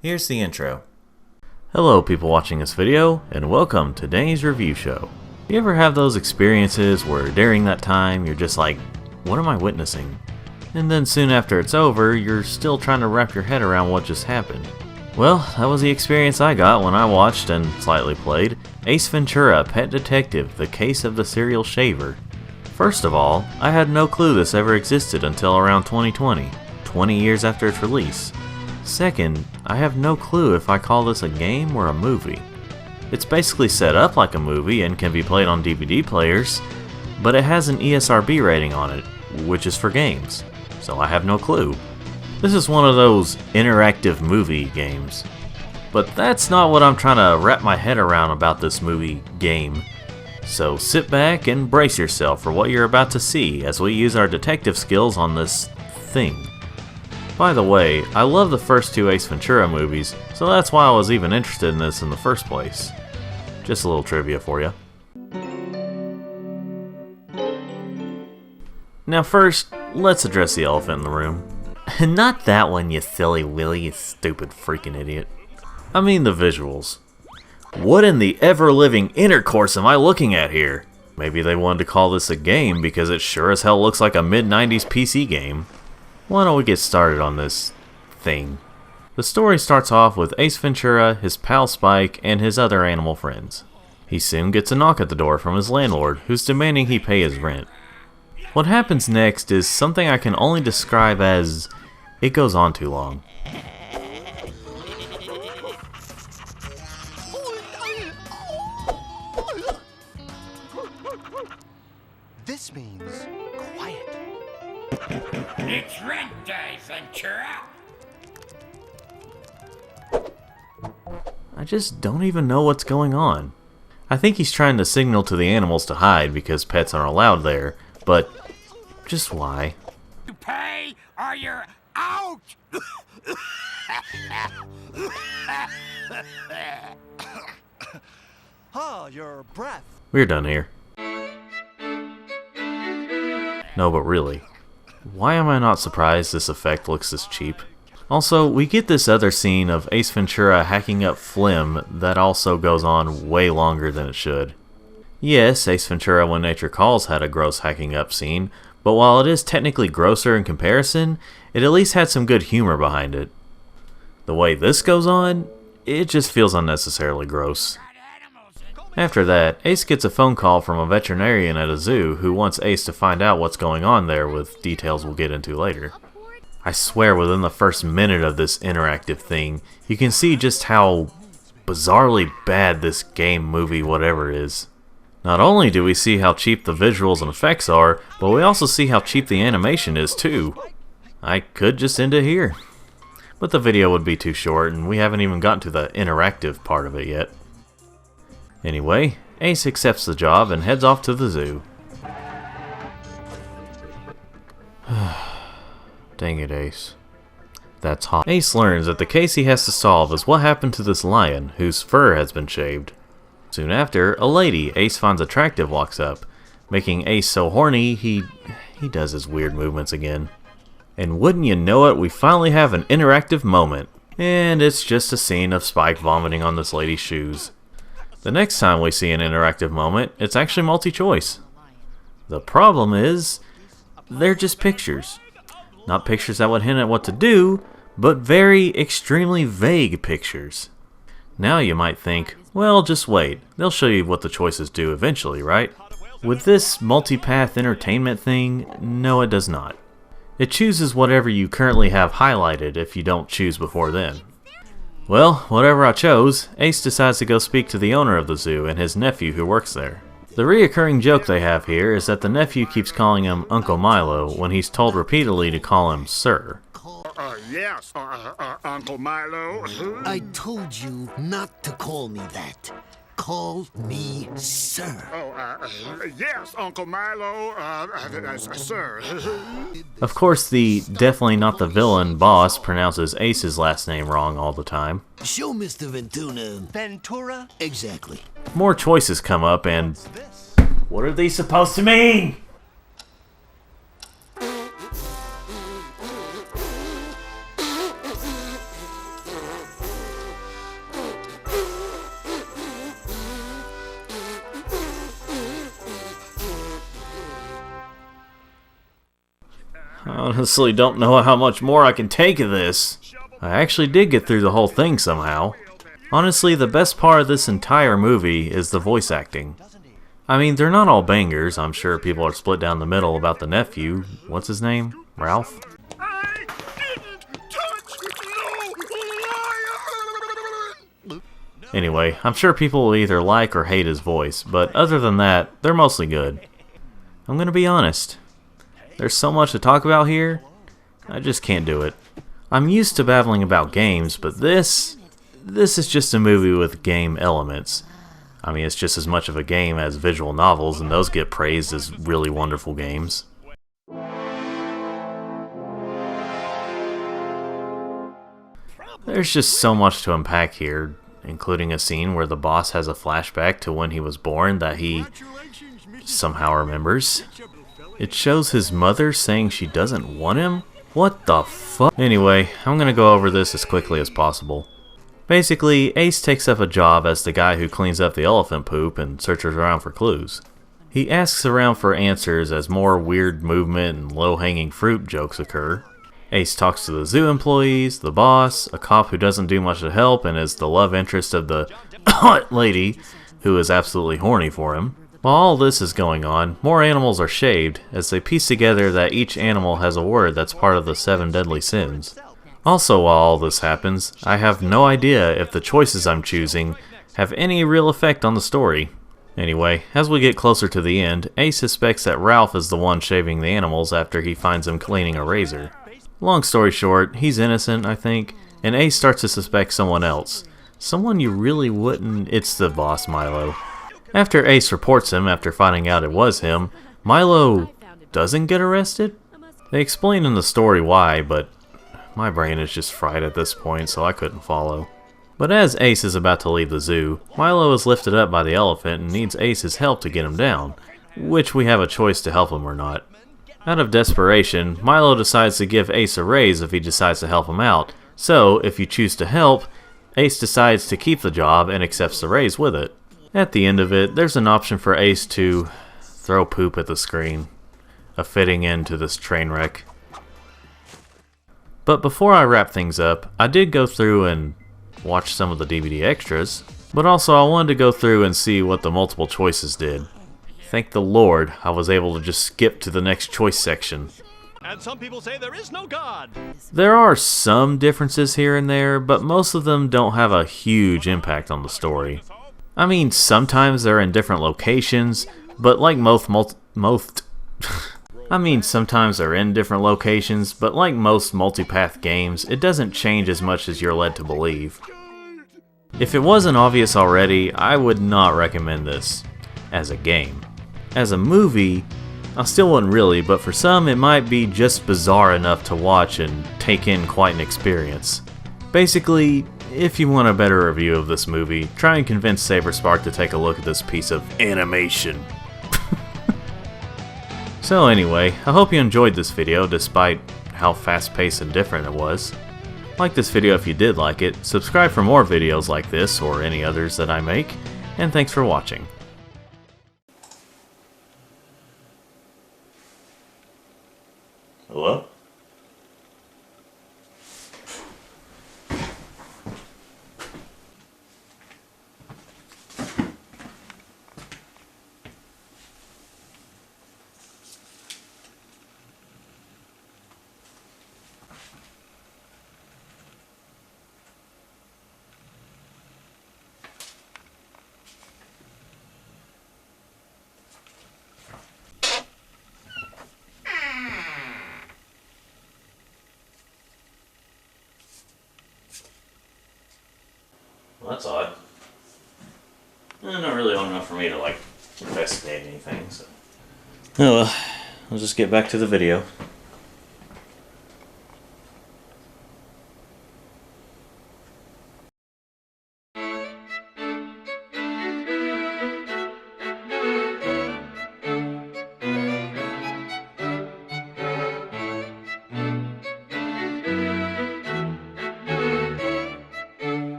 Here's the intro. Hello people watching this video, and welcome to Danny's Review Show. You ever have those experiences where during that time you're just like, what am I witnessing? And then soon after it's over, you're still trying to wrap your head around what just happened. Well, that was the experience I got when I watched and slightly played Ace Ventura: Pet Detective: The Case of the Serial Shaver. First of all, I had no clue this ever existed until around 2020, 20 years after its release. Second, I have no clue if I call this a game or a movie. It's basically set up like a movie and can be played on DVD players, but it has an ESRB rating on it, which is for games, so I have no clue. This is one of those interactive movie games. But that's not what I'm trying to wrap my head around about this movie game. So sit back and brace yourself for what you're about to see as we use our detective skills on this thing. By the way, I love the first two Ace Ventura movies, so that's why I was even interested in this in the first place. Just a little trivia for you. Now first, let's address the elephant in the room. Not that one, you silly Willy, you stupid freaking idiot. I mean the visuals. What in the ever-living intercourse am I looking at here? Maybe they wanted to call this a game because it sure as hell looks like a mid-90s PC game. Why don't we get started on this thing? The story starts off with Ace Ventura, his pal Spike, and his other animal friends. He soon gets a knock at the door from his landlord, who's demanding he pay his rent. What happens next is something I can only describe as, it goes on too long. This means quiet. It's rent day, Ventura! I just don't even know what's going on. I think he's trying to signal to the animals to hide because pets aren't allowed there, but just why? You pay or you're out! Ah, your breath. We're done here. No, but really, why am I not surprised this effect looks this cheap? Also, we get this other scene of Ace Ventura hacking up Flim that also goes on way longer than it should. Yes, Ace Ventura When Nature Calls had a gross hacking up scene, but while it is technically grosser in comparison, it at least had some good humor behind it. The way this goes on, it just feels unnecessarily gross. After that, Ace gets a phone call from a veterinarian at a zoo who wants Ace to find out what's going on there with details we'll get into later. I swear within the first minute of this interactive thing, you can see just how bizarrely bad this game, movie, whatever is. Not only do we see how cheap the visuals and effects are, but we also see how cheap the animation is too. I could just end it here. But the video would be too short and we haven't even gotten to the interactive part of it yet. Anyway, Ace accepts the job and heads off to the zoo. Dang it, Ace. That's hot. Ace learns that the case he has to solve is what happened to this lion, whose fur has been shaved. Soon after, a lady Ace finds attractive walks up, making Ace so horny he does his weird movements again. And wouldn't you know it, we finally have an interactive moment. And it's just a scene of Spike vomiting on this lady's shoes. The next time we see an interactive moment, it's actually multi-choice. The problem is, they're just pictures. Not pictures that would hint at what to do, but very extremely vague pictures. Now you might think, well, just wait, they'll show you what the choices do eventually, right? With this multipath entertainment thing, no it does not. It chooses whatever you currently have highlighted if you don't choose before then. Well, whatever I chose, Ace decides to go speak to the owner of the zoo and his nephew who works there. The reoccurring joke they have here is that the nephew keeps calling him Uncle Milo when he's told repeatedly to call him Sir. Yes, Uncle Milo. I told you not to call me that. Call me Sir. Yes, Uncle Milo, sir. Of course, the definitely not the villain boss pronounces Ace's last name wrong all the time. Show Mr. Ventura. Ventura? Exactly. More choices come up and... what are these supposed to mean? I honestly don't know how much more I can take of this. I actually did get through the whole thing somehow. Honestly, the best part of this entire movie is the voice acting. I mean, they're not all bangers. I'm sure people are split down the middle about the nephew. What's his name? Ralph? I didn't touch no liar! Anyway, I'm sure people will either like or hate his voice, but other than that, they're mostly good. I'm gonna be honest. There's so much to talk about here, I just can't do it. I'm used to babbling about games, but this is just a movie with game elements. I mean, it's just as much of a game as visual novels, and those get praised as really wonderful games. There's just so much to unpack here, including a scene where the boss has a flashback to when he was born that he somehow remembers. It shows his mother saying she doesn't want him? What the fuck? Anyway, I'm gonna go over this as quickly as possible. Basically, Ace takes up a job as the guy who cleans up the elephant poop and searches around for clues. He asks around for answers as more weird movement and low-hanging fruit jokes occur. Ace talks to the zoo employees, the boss, a cop who doesn't do much to help and is the love interest of the lady who is absolutely horny for him. While all this is going on, more animals are shaved as they piece together that each animal has a word that's part of the 7 deadly sins. Also, while all this happens, I have no idea if the choices I'm choosing have any real effect on the story. Anyway, as we get closer to the end, Ace suspects that Ralph is the one shaving the animals after he finds him cleaning a razor. Long story short, he's innocent, I think, and Ace starts to suspect someone else. Someone you really wouldn't. It's the boss, Milo. After Ace reports him after finding out it was him, Milo doesn't get arrested? They explain in the story why, but my brain is just fried at this point, so I couldn't follow. But as Ace is about to leave the zoo, Milo is lifted up by the elephant and needs Ace's help to get him down, which we have a choice to help him or not. Out of desperation, Milo decides to give Ace a raise if he decides to help him out, so if you choose to help, Ace decides to keep the job and accepts the raise with it. At the end of it, there's an option for Ace to throw poop at the screen, a fitting end to this train wreck. But before I wrap things up, I did go through and watch some of the DVD extras, but also I wanted to go through and see what the multiple choices did. Thank the Lord I was able to just skip to the next choice section. And some people say there is no God. There are some differences here and there, but most of them don't have a huge impact on the story. I mean, sometimes they're in different locations, but like most multipath games, it doesn't change as much as you're led to believe. If it wasn't obvious already, I would not recommend this as a game. As a movie, I still wouldn't really, but for some it might be just bizarre enough to watch and take in quite an experience. Basically, if you want a better review of this movie, try and convince SaberSpark to take a look at this piece of animation. So anyway, I hope you enjoyed this video despite how fast-paced and different it was. Like this video if you did like it, subscribe for more videos like this or any others that I make, and thanks for watching. Hello? Well, that's odd. Not really old enough for me to, like, investigate anything, so. Oh well, I'll just get back to the video.